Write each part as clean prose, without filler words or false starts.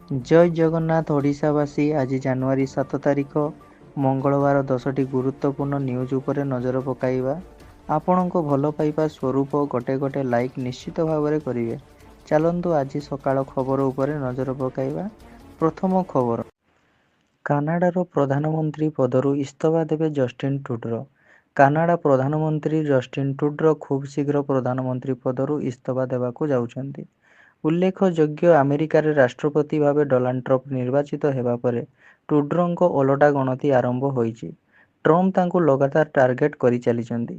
ଜୟ ଜଗନ୍ନାଥ ଓଡ଼ିଶାବାସୀ। ଆଜି ଜାନୁଆରୀ 7 ତାରିଖ ମଙ୍ଗଳବାର 10ଟି ଗୁରୁତ୍ୱପୂର୍ଣ୍ଣ ନ୍ୟୁଜ୍ ଉପରେ ନଜର ପକାଇବା। ଆପଣଙ୍କ ଭଲ ପାଇବା ସ୍ୱରୂପ ଗୋଟେ ଲାଇକ୍ ନିଶ୍ଚିତ ଭାବରେ କରିବେ। ଚାଲନ୍ତୁ ଆଜି ସକାଳ ଖବର ଉପରେ ନଜର ପକାଇବା। ପ୍ରଥମ ଖବର, କାନାଡ଼ାର ପ୍ରଧାନମନ୍ତ୍ରୀ ପଦରୁ ଇସ୍ତଫା ଦେବେ ଜଷ୍ଟିନ୍ ଟ୍ରୁଡୋ। କାନାଡ଼ା ପ୍ରଧାନମନ୍ତ୍ରୀ ଜଷ୍ଟିନ୍ ଟ୍ରୁଡୋ ଖୁବ୍ ଶୀଘ୍ର ପ୍ରଧାନମନ୍ତ୍ରୀ ପଦରୁ ଇସ୍ତଫା ଦେବାକୁ ଯାଉଛନ୍ତି। ଉଲ୍ଲେଖଯୋଗ୍ୟ, ଆମେରିକାରେ ରାଷ୍ଟ୍ରପତି ଭାବେ ଡୋନାଲ୍ଡ ଟ୍ରମ୍ପ ନିର୍ବାଚିତ ହେବା ପରେ ଟ୍ରୁଡୋଙ୍କ ଓଲଟା ଗଣତି ଆରମ୍ଭ ହୋଇଛି। ଟ୍ରମ୍ପ ତାଙ୍କୁ ଲଗାତାର ଟାର୍ଗେଟ କରିଚାଲିଛନ୍ତି।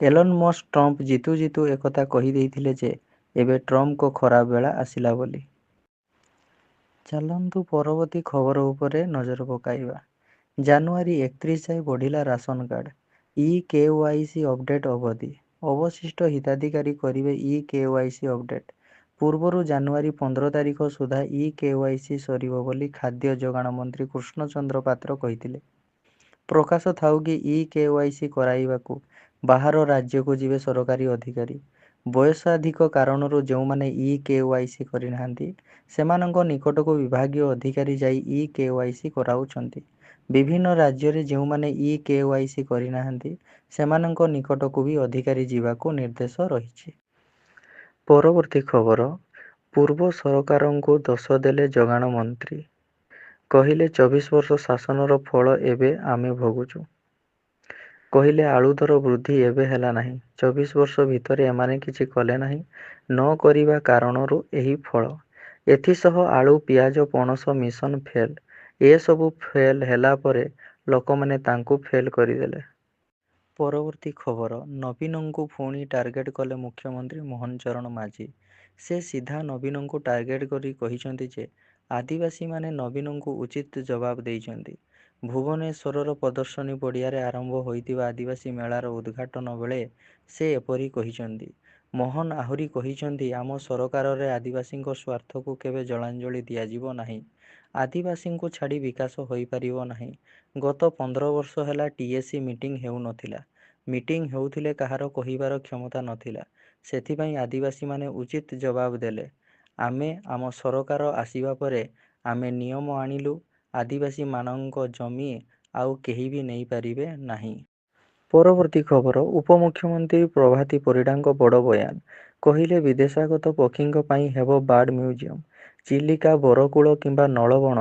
ଏଲନ୍ ମସ୍କ ଟ୍ରମ୍ପ ଜିତୁ ଜିତୁ ଏକଥା କହିଦେଇଥିଲେ ଯେ ଏବେ ଟ୍ରମ୍ପଙ୍କ ଖରାପ ବେଳା ଆସିଲା ବୋଲି। ଚାଲନ୍ତୁ ପରବର୍ତ୍ତୀ ଖବର ଉପରେ ନଜର ପକାଇବା। ଜାନୁଆରୀ 31 ଯାଏ ବଢ଼ିଲା ରାସନ କାର୍ଡ। ଇ-କେୱାଇସି ଅପଡେଟ୍ ଅବଧି। ଅବଶିଷ୍ଟ ହିତାଧିକାରୀ କରିବେ ଇ-କେୱାଇସି ଅପଡେଟ୍। ପୂର୍ବରୁ ଜାନୁଆରୀ 15 ତାରିଖ ସୁଦ୍ଧା ଇ-କେୱାଇସି ସରିବ ବୋଲି ଖାଦ୍ୟ ଯୋଗାଣ ମନ୍ତ୍ରୀ କୃଷ୍ଣଚନ୍ଦ୍ର ପାତ୍ର କହିଥିଲେ। ପ୍ରକାଶ ଥାଉକି ଇ-କେୱାଇସି କରାଇବାକୁ ବାହାର ରାଜ୍ୟକୁ ଯିବେ ସରକାରୀ ଅଧିକାରୀ। ବୟସାଧିକ କାରଣରୁ ଯେଉଁମାନେ ଇ-କେୱାଇସି କରିନାହାନ୍ତି ସେମାନଙ୍କ ନିକଟକୁ ବିଭାଗୀୟ ଅଧିକାରୀ ଯାଇ ଇ-କେୱାଇସି କରାଉଛନ୍ତି। ବିଭିନ୍ନ ରାଜ୍ୟରେ ଯେଉଁମାନେ ଇ-କେୱାଇସି କରିନାହାନ୍ତି ସେମାନଙ୍କ ନିକଟକୁ ବି ଅଧିକାରୀ ଯିବାକୁ ନିର୍ଦ୍ଦେଶ ରହିଛି। ପରବର୍ତ୍ତୀ ଖବର, ପୂର୍ବ ସରକାରଙ୍କୁ ଦୋଷ ଦେଲେ ଯୋଗାଣ ମନ୍ତ୍ରୀ। କହିଲେ 24 ବର୍ଷ ଶାସନର ଫଳ ଏବେ ଆମେ ଭୋଗୁଛୁ। କହିଲେ ଆଳୁ ଦର ବୃଦ୍ଧି ଏବେ ହେଲା ନାହିଁ। 24 ବର୍ଷ ଭିତରେ ଏମାନେ କିଛି କଲେ ନାହିଁ। ନ କରିବା କାରଣରୁ ଏହି ଫଳ। ଏଥିସହ ଆଳୁ, ପିଆଜ, ପଣସ ମିଶନ ଫେଲ୍। ଏସବୁ ଫେଲ୍ ହେଲା ପରେ ଲୋକମାନେ ତାଙ୍କୁ ଫେଲ୍ କରିଦେଲେ। ପରବର୍ତ୍ତୀ ଖବର, ନବୀନଙ୍କୁ ପୁଣି ଟାର୍ଗେଟ କଲେ ମୁଖ୍ୟମନ୍ତ୍ରୀ ମୋହନ ଚରଣ ମାଝୀ। ସେ ସିଧା ନବୀନଙ୍କୁ ଟାର୍ଗେଟ କରି କହିଛନ୍ତି ଯେ ଆଦିବାସୀମାନେ ନବୀନଙ୍କୁ ଉଚିତ ଜବାବ ଦେଇଛନ୍ତି। ଭୁବନେଶ୍ୱରର ପ୍ରଦର୍ଶନୀ ପଡ଼ିଆରେ ଆରମ୍ଭ ହୋଇଥିବା ଆଦିବାସୀ ମେଳାର ଉଦ୍ଘାଟନ ବେଳେ ସେ ଏପରି କହିଛନ୍ତି। ମୋହନ ଆହୁରି କହିଛନ୍ତି, ଆମ ସରକାରରେ ଆଦିବାସୀଙ୍କ ସ୍ୱାର୍ଥକୁ କେବେ ଜଳାଞ୍ଜଳି ଦିଆଯିବ ନାହିଁ। ଆଦିବାସୀଙ୍କୁ ଛାଡ଼ି ବିକାଶ ହୋଇପାରିବ ନାହିଁ। ଗତ 15 ବର୍ଷ ହେଲା ଟିଏସି ମିଟିଂ ହେଉନଥିଲା। ମିଟିଂ ହେଉଥିଲେ କାହାର କହିବାର କ୍ଷମତା ନଥିଲା। ସେଥିପାଇଁ ଆଦିବାସୀମାନେ ଉଚିତ ଜବାବ ଦେଲେ। ଆମ ସରକାର ଆସିବା ପରେ ଆମେ ନିୟମ ଆଣିଲୁ, ଆଦିବାସୀମାନଙ୍କ ଜମି ଆଉ କେହି ବି ନେଇପାରିବେ ନାହିଁ। ପରବର୍ତ୍ତୀ ଖବର, ଉପମୁଖ୍ୟମନ୍ତ୍ରୀ ପ୍ରଭାତୀ ପରିଡ଼ାଙ୍କ ବଡ଼ ବୟାନ। କହିଲେ ବିଦେଶାଗତ ପକ୍ଷୀଙ୍କ ପାଇଁ ହେବ ବାର୍ଡ ମ୍ୟୁଜିୟମ। ଚିଲିକା, ବରକୂଳ କିମ୍ବା ନଳବଣ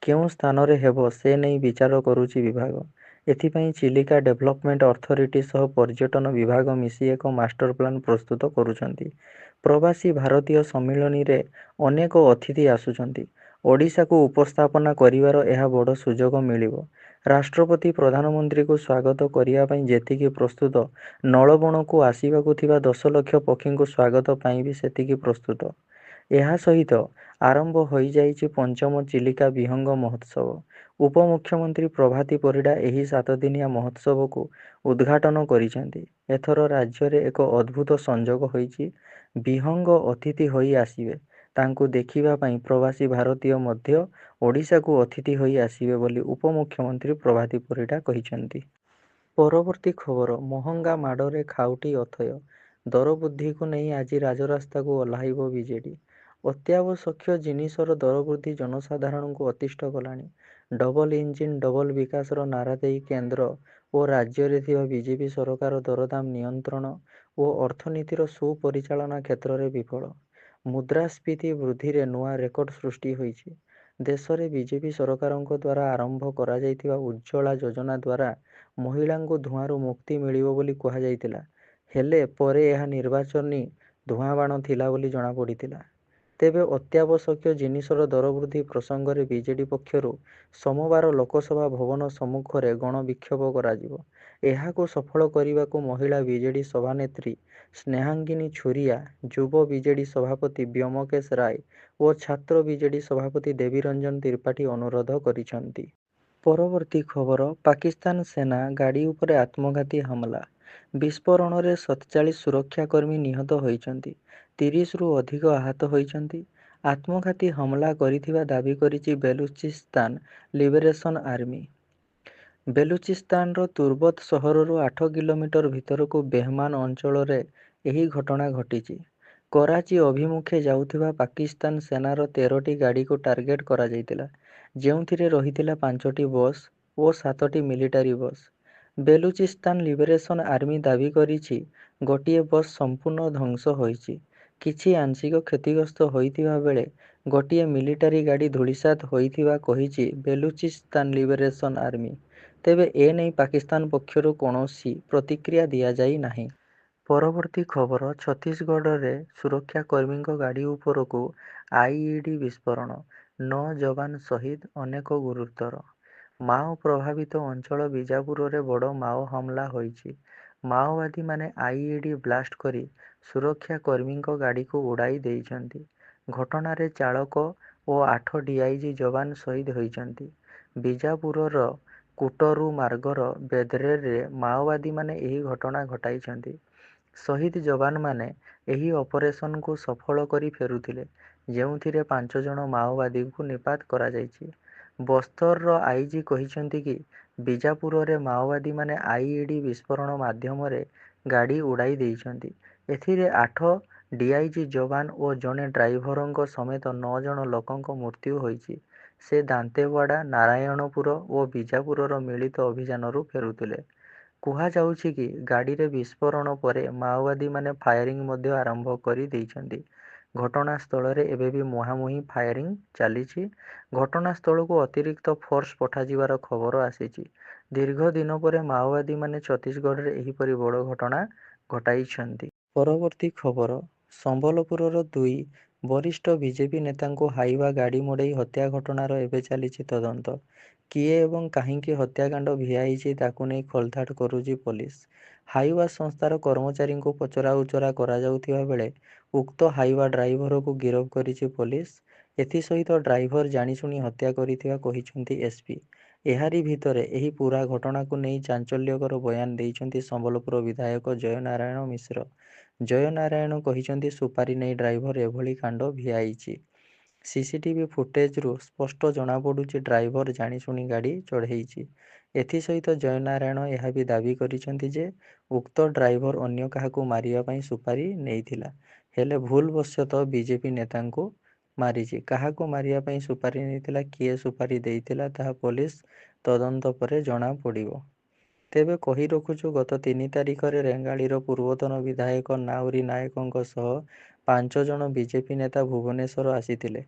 କେଉଁ ସ୍ଥାନରେ ହେବ ସେ ନେଇ ବିଚାର କରୁଛି ବିଭାଗ। ଏଥିପାଇଁ ଚିଲିକା ଡେଭଲପମେଣ୍ଟ ଅଥରିଟି ସହ ପର୍ଯ୍ୟଟନ ବିଭାଗ ମିଶି ଏକ ମାଷ୍ଟର ପ୍ଲାନ ପ୍ରସ୍ତୁତ କରୁଛନ୍ତି। ପ୍ରବାସୀ ଭାରତୀୟ ସମ୍ମିଳନୀରେ ଅନେକ ଅତିଥି ଆସୁଛନ୍ତି। ଓଡ଼ିଶାକୁ ଉପସ୍ଥାପନା କରିବାର ଏହା ବଡ଼ ସୁଯୋଗ ମିଳିବ। ରାଷ୍ଟ୍ରପତି ପ୍ରଧାନମନ୍ତ୍ରୀଙ୍କୁ ସ୍ୱାଗତ କରିବା ପାଇଁ ଯେତିକି ପ୍ରସ୍ତୁତ, ନଳବଣକୁ ଆସିବାକୁ ଥିବା 10 ଲକ୍ଷ ପକ୍ଷୀଙ୍କୁ ସ୍ୱାଗତ ପାଇଁ ବି ସେତିକି ପ୍ରସ୍ତୁତ। ଏହା ସହିତ ଆରମ୍ଭ ହୋଇଯାଇଛି ପଞ୍ଚମ ଚିଲିକା ବିହଙ୍ଗ ମହୋତ୍ସବ। ଉପମୁଖ୍ୟମନ୍ତ୍ରୀ ପ୍ରଭାତୀ ପରିଡ଼ା ଏହି 7 ଦିନିଆ ମହୋତ୍ସବକୁ ଉଦ୍ଘାଟନ କରିଛନ୍ତି। ଏଥର ରାଜ୍ୟରେ ଏକ ଅଦ୍ଭୁତ ସଂଯୋଗ ହୋଇଛି। ବିହଙ୍ଗ ଅତିଥି ହୋଇ ଆସିବେ। ତାଙ୍କୁ ଦେଖିବା ପାଇଁ ପ୍ରବାସୀ ଭାରତୀୟ ମଧ୍ୟ ଓଡ଼ିଶାକୁ ଅତିଥି ହୋଇ ଆସିବେ ବୋଲି ଉପମୁଖ୍ୟମନ୍ତ୍ରୀ ପ୍ରଭାତୀ ପରିଡ଼ା କହିଛନ୍ତି। ପରବର୍ତ୍ତୀ ଖବର, ମହଙ୍ଗା ମାଡ଼ରେ ଖାଉଟି ଅଥୟ। ଦର ବୃଦ୍ଧିକୁ ନେଇ ଆଜି ରାଜରାସ୍ତାକୁ ଓହ୍ଲାଇବ ବିଜେଡି। ଅତ୍ୟାବଶ୍ୟକୀୟ ଜିନିଷର ଦର ବୃଦ୍ଧି ଜନସାଧାରଣଙ୍କୁ ଅତିଷ୍ଠ କଲାଣି। ଡବଲ ଇଞ୍ଜିନ ଡବଲ ବିକାଶର ନାରା ଦେଇ କେନ୍ଦ୍ର ଓ ରାଜ୍ୟରେ ଥିବା ବିଜେପି ସରକାର ଦରଦାମ ନିୟନ୍ତ୍ରଣ ଓ ଅର୍ଥନୀତିର ସୁପରିଚାଳନା କ୍ଷେତ୍ରରେ ବିଫଳ। ମୁଦ୍ରାସ୍ଫୀତି ବୃଦ୍ଧିରେ ନୂଆ ରେକର୍ଡ ସୃଷ୍ଟି ହୋଇଛି। ଦେଶରେ ବିଜେପି ସରକାରଙ୍କ ଦ୍ୱାରା ଆରମ୍ଭ କରାଯାଇଥିବା ଉଜ୍ଜ୍ୱଳା ଯୋଜନା ଦ୍ୱାରା ମହିଳାଙ୍କୁ ଧୂଆଁରୁ ମୁକ୍ତି ମିଳିବ ବୋଲି କୁହାଯାଇଥିଲା। ହେଲେ ପରେ ଏହା ନିର୍ବାଚନୀ ଧୂଆଁବାଣ ଥିଲା ବୋଲି ଜଣାପଡ଼ିଥିଲା। ତେବେ ଅତ୍ୟାବଶ୍ୟକୀୟ ଜିନିଷର ଦର ବୃଦ୍ଧି ପ୍ରସଙ୍ଗରେ ବିଜେଡି ପକ୍ଷରୁ ସୋମବାର ଲୋକସଭା ଭବନ ସମ୍ମୁଖରେ ଗଣବିକ୍ଷୋଭ କରାଯିବ। ଏହାକୁ ସଫଳ କରିବାକୁ ମହିଳା ବିଜେଡି ସଭାନେତ୍ରୀ ସ୍ନେହାଙ୍ଗିନୀ ଛୁରିଆ, ଯୁବ ବିଜେଡି ସଭାପତି ବ୍ୟୋମକେଶ ରାୟ ଓ ଛାତ୍ର ବିଜେଡି ସଭାପତି ଦେବୀ ରଞ୍ଜନ ତ୍ରିପାଠୀ ଅନୁରୋଧ କରିଛନ୍ତି। ପରବର୍ତ୍ତୀ ଖବର, ପାକିସ୍ତାନ ସେନା ଗାଡ଼ି ଉପରେ ଆତ୍ମଘାତୀ ହମଲା। ବିସ୍ଫୋରଣରେ 47 ସୁରକ୍ଷାକର୍ମୀ ନିହତ ହୋଇଛନ୍ତି। 30ରୁ ଅଧିକ ଆହତ ହୋଇଛନ୍ତି। ଆତ୍ମଘାତୀ ହମଲା କରିଥିବା ଦାବି କରିଛି ବେଲୁଚିସ୍ତାନ ଲିବରେସନ ଆର୍ମି। ବେଲୁଚିସ୍ତାନର ତୁର୍ବତ ସହରରୁ 8 କିଲୋମିଟର ଭିତରକୁ ବେହମାନ ଅଞ୍ଚଳରେ ଏହି ଘଟଣା ଘଟିଛି। କରାଚି ଅଭିମୁଖେ ଯାଉଥିବା ପାକିସ୍ତାନ ସେନାର 13ଟି ଗାଡ଼ିକୁ ଟାର୍ଗେଟ କରାଯାଇଥିଲା, ଯେଉଁଥିରେ ରହିଥିଲା 5ଟି ବସ୍ ଓ 7ଟି military bus. Balochistan Liberation Army ଦାବି କରିଛି, ଗୋଟିଏ ବସ୍ ସମ୍ପୂର୍ଣ୍ଣ ଧ୍ୱଂସ ହୋଇଛି। କିଛି ଆଂଶିକ କ୍ଷତିଗ୍ରସ୍ତ ହୋଇଥିବା ବେଳେ ଗୋଟିଏ ମିଲିଟାରୀ ଗାଡ଼ି ଧୂଳିସାତ୍ ହୋଇଥିବା କହିଛି ବେଲୁଚିସ୍ତାନ ଲିବରେସନ ଆର୍ମି। ତେବେ ଏନେଇ ପାକିସ୍ତାନ ପକ୍ଷରୁ କୌଣସି ପ୍ରତିକ୍ରିୟା ଦିଆଯାଇ ନାହିଁ। ପରବର୍ତ୍ତୀ ଖବର ଛତିଶଗଡ଼ରେ ସୁରକ୍ଷାକର୍ମୀଙ୍କ ଗାଡ଼ି ଉପରକୁ ଆଇଇଡି ବିସ୍ଫୋରଣ, 9 ଯବାନ ଶହୀଦ, ଅନେକ ଗୁରୁତର। ମାଓ ପ୍ରଭାବିତ ଅଞ୍ଚଳ ବିଜାପୁରରେ ବଡ଼ ମାଓ ହମଲା ହୋଇଛି। ମାଓବାଦୀମାନେ ଆଇଇଡି ବ୍ଲାଷ୍ଟ କରି ସୁରକ୍ଷାକର୍ମୀଙ୍କ ଗାଡ଼ିକୁ ଉଡ଼ାଇ ଦେଇଛନ୍ତି। ଘଟଣାରେ ଚାଳକ ଓ 8 ଡିଆଇଜି ଯବାନ ଶହୀଦ ହୋଇଛନ୍ତି। ବିଜାପୁରର କୁଟରୁମାର୍ଗର ବେଦ୍ରେରେ ମାଓବାଦୀମାନେ ଏହି ଘଟଣା ଘଟାଇଛନ୍ତି। ଶହୀଦ ଯବାନମାନେ ଏହି ଅପରେସନକୁ ସଫଳ କରି ଫେରୁଥିଲେ, ଯେଉଁଥିରେ 5 ଜଣ ମାଓବାଦୀଙ୍କୁ ନିପାତ କରାଯାଇଛି। ବସ୍ତରର ଆଇଜି କହିଛନ୍ତି କି ବିଜାପୁରରେ ମାଓବାଦୀମାନେ ଆଇଇଡି ବିସ୍ଫୋରଣ ମାଧ୍ୟମରେ ଗାଡ଼ି ଉଡ଼ାଇ ଦେଇଛନ୍ତି। ଏଥିରେ 8 ଡିଆଇଜି ଯବାନ ଓ ଜଣେ ଡ୍ରାଇଭରଙ୍କ ସମେତ 9 ଜଣ ଲୋକଙ୍କ ମୃତ୍ୟୁ ହୋଇଛି। ସେ ଦାନ୍ତେୱାଡା, ନାରାୟଣପୁର ଓ ବିଜାପୁରର ମିଳିତ ଅଭିଯାନରୁ ଫେରୁଥିଲେ। କୁହାଯାଉଛି କି ଗାଡ଼ିରେ ବିସ୍ଫୋରଣ ପରେ ମାଓବାଦୀମାନେ ଫାୟାରିଂ ମଧ୍ୟ ଆରମ୍ଭ କରି ଦେଇଛନ୍ତି। ଘଟଣାସ୍ଥଳରେ ଏବେ ବି ମୁହାଁମୁହିଁ ଫାୟାରିଂ ଚାଲିଛି। ଘଟଣାସ୍ଥଳକୁ ଅତିରିକ୍ତ ଫୋର୍ସ ପଠାଯିବାର ଖବର ଆସିଛି। ଦୀର୍ଘ ଦିନ ପରେ ମାଓବାଦୀମାନେ ଛତିଶଗଡ଼ରେ ଏହିପରି ବଡ଼ ଘଟଣା ଘଟାଇଛନ୍ତି। ପରବର୍ତ୍ତୀ ଖବର ସମ୍ବଲପୁରର 2 ବରିଷ୍ଠ ବିଜେପି ନେତାଙ୍କୁ ହାଇୱା ଗାଡ଼ି ମୋଡ଼େଇ ହତ୍ୟା ଘଟଣାର ଏବେ ଚାଲିଛି ତଦନ୍ତ। କିଏ ଏବଂ କାହିଁକି ହତ୍ୟାକାଣ୍ଡ ଭିଆଇଛି ତାକୁ ନେଇ ଖୋଳତାଡ଼ କରୁଛି ପୋଲିସ। ହାଇୱା ସଂସ୍ଥାର କର୍ମଚାରୀଙ୍କୁ ପଚରାଉଚରା କରାଯାଉଥିବା ବେଳେ ଉକ୍ତ ହାଇୱା ଡ୍ରାଇଭରକୁ ଗିରଫ କରିଛି ପୋଲିସ। ଏଥିସହିତ ଡ୍ରାଇଭର ଜାଣିଶୁଣି ହତ୍ୟା କରିଥିବା କହିଛନ୍ତି ଏସ୍ପି। ଏହାରି ଭିତରେ ଏହି ପୂରା ଘଟଣାକୁ ନେଇ ଚାଞ୍ଚଲ୍ୟକର ବୟାନ ଦେଇଛନ୍ତି ସମ୍ବଲପୁର ବିଧାୟକ ଜୟ ନାରାୟଣ ମିଶ୍ର। ଜୟ ନାରାୟଣ କହିଛନ୍ତି, ସୁପାରି ନେଇ ଡ୍ରାଇଭର ଏଭଳି କାଣ୍ଡ ଭିଆଇଛି। ସିସିଟିଭି ଫୁଟେଜରୁ ସ୍ପଷ୍ଟ ଜଣାପଡ଼ୁଛି ଡ୍ରାଇଭର ଜାଣିଶୁଣି ଗାଡ଼ି ଚଢ଼େଇଛି। ଏଥିସହିତ ଜୟ ନାରାୟଣ ଏହା ବି ଦାବି କରିଛନ୍ତି ଯେ ଉକ୍ତ ଡ୍ରାଇଭର ଅନ୍ୟ କାହାକୁ ମାରିବା ପାଇଁ ସୁପାରି ନେଇଥିଲା, ହେଲେ ଭୁଲବଶତଃ ବିଜେପି ନେତାଙ୍କୁ ମାରିଛି। କାହାକୁ ମାରିବା ପାଇଁ ସୁପାରି ନେଇଥିଲା, କିଏ ସୁପାରି ଦେଇଥିଲା, ତାହା ପୋଲିସ ତଦନ୍ତ ପରେ ଜଣାପଡ଼ିବ। ତେବେ କହି ରଖୁଛୁ, ଗତ 3 ତାରିଖରେ ରେଙ୍ଗାଲିର ପୂର୍ବତନ ବିଧାୟକ ନାଉରୀ ନାୟକଙ୍କ ସହ 5 ଜଣ ବିଜେପି ନେତା ଭୁବନେଶ୍ୱର ଆସିଥିଲେ।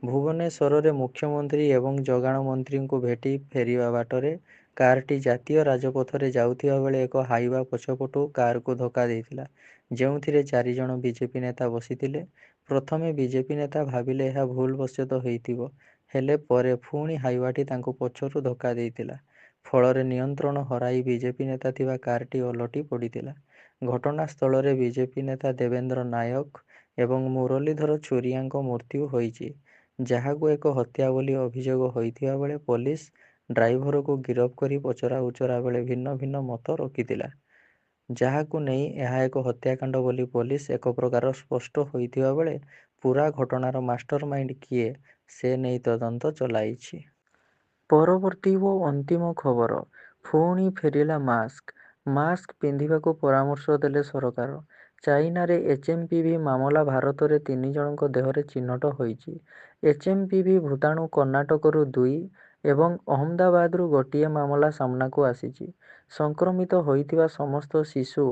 ଭୁବନେଶ୍ୱରରେ ମୁଖ୍ୟମନ୍ତ୍ରୀ ଏବଂ ଯୋଗାଣ ମନ୍ତ୍ରୀଙ୍କୁ ଭେଟି ଫେରିବା ବାଟରେ କାରଟି ଜାତୀୟ ରାଜପଥରେ ଯାଉଥିବା ବେଳେ ଏକ ହାଇୱା ପଛପଟୁ କାରକୁ ଧକ୍କା ଦେଇଥିଲା, ଯେଉଁଥିରେ 4 ଜଣ ବିଜେପି ନେତା ବସିଥିଲେ। ପ୍ରଥମେ ବିଜେପି ନେତା ଭାବିଲେ ଏହା ଭୁଲବଶତଃ ହୋଇଥିବ, ହେଲେ ପରେ ପୁଣି ହାଇୱାଟି ତାଙ୍କୁ ପଛରୁ ଧକ୍କା ଦେଇଥିଲା। ଫଳରେ ନିୟନ୍ତ୍ରଣ ହରାଇ ବିଜେପି ନେତା ଥିବା କାରଟି ଓଲଟି ପଡ଼ିଥିଲା। ଘଟଣାସ୍ଥଳରେ ବିଜେପି ନେତା ଦେବେନ୍ଦ୍ର ନାୟକ ଏବଂ ମୁରଲୀଧର ଛୁରିଆଙ୍କ ମୃତ୍ୟୁ ହୋଇଛି, ଯାହାକୁ ଏକ ହତ୍ୟା ବୋଲି ଅଭିଯୋଗ ହୋଇଥିବା ବେଳେ ପୋଲିସ ଡ୍ରାଇଭରକୁ ଗିରଫ କରି ପଚରାଉଚରା ବେଳେ ଭିନ୍ନ ଭିନ୍ନ ମତ ରଖିଥିଲା, ଯାହାକୁ ନେଇ ଏହା ଏକ ହତ୍ୟାକାଣ୍ଡ ବୋଲି ପୋଲିସ ଏକ ପ୍ରକାର ସ୍ପଷ୍ଟ ହୋଇଥିବା ବେଳେ ପୂରା ଘଟଣାର ମାଷ୍ଟରମାଇଣ୍ଡ କିଏ, ସେ ନେଇ ତଦନ୍ତ ଚଳାଇଛି। ପରବର୍ତ୍ତୀ ଓ ଅନ୍ତିମ ଖବର ପୁଣି ଫେରିଲା ମାସ୍କ। ମାସ୍କ ପିନ୍ଧିବାକୁ ପରାମର୍ଶ ଦେଲେ ସରକାର। ଚାଇନାରେ ଏଚ୍ଏମ୍ପିଭି ମାମଲା ଭାରତରେ 3 ଜଣଙ୍କ ଦେହରେ ଚିହ୍ନଟ ହୋଇଛି। ଏଚ୍ଏମ୍ପିଭି ଭୂତାଣୁ କର୍ଣ୍ଣାଟକରୁ 2 ଏବଂ ଅହମ୍ମଦାବାଦରୁ ଗୋଟିଏ ମାମଲା ସାମ୍ନାକୁ ଆସିଛି। ସଂକ୍ରମିତ ହୋଇଥିବା ସମସ୍ତ ଶିଶୁ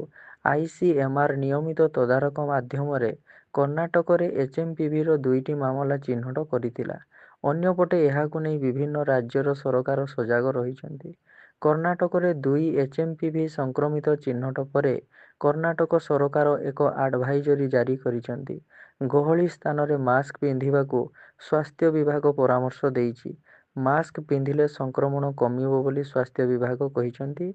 ଆଇସିଏମ୍ଆର୍ ନିୟମିତ ତଦାରଖ ମାଧ୍ୟମରେ କର୍ଣ୍ଣାଟକରେ ଏଚ୍ଏମ୍ପିଭିର 2ଟି ମାମଲା ଚିହ୍ନଟ କରିଥିଲା। ଅନ୍ୟପଟେ ଏହାକୁ ନେଇ ବିଭିନ୍ନ ରାଜ୍ୟର ସରକାର ସଜାଗ ରହିଛନ୍ତି। କର୍ଣ୍ଣାଟକରେ 2 ଏଚ୍ଏମ୍ପିଭି ସଂକ୍ରମିତ ଚିହ୍ନଟ ପରେ କର୍ଣ୍ଣାଟକ ସରକାର ଏକ ଆଡଭାଇଜରି ଜାରି କରିଛନ୍ତି। ଗହଳି ସ୍ଥାନରେ ମାସ୍କ ପିନ୍ଧିବାକୁ ସ୍ୱାସ୍ଥ୍ୟ ବିଭାଗ ପରାମର୍ଶ ଦେଇଛି। ମାସ୍କ ପିନ୍ଧିଲେ ସଂକ୍ରମଣ କମିବ ବୋଲି ସ୍ୱାସ୍ଥ୍ୟ ବିଭାଗ କହିଛନ୍ତି।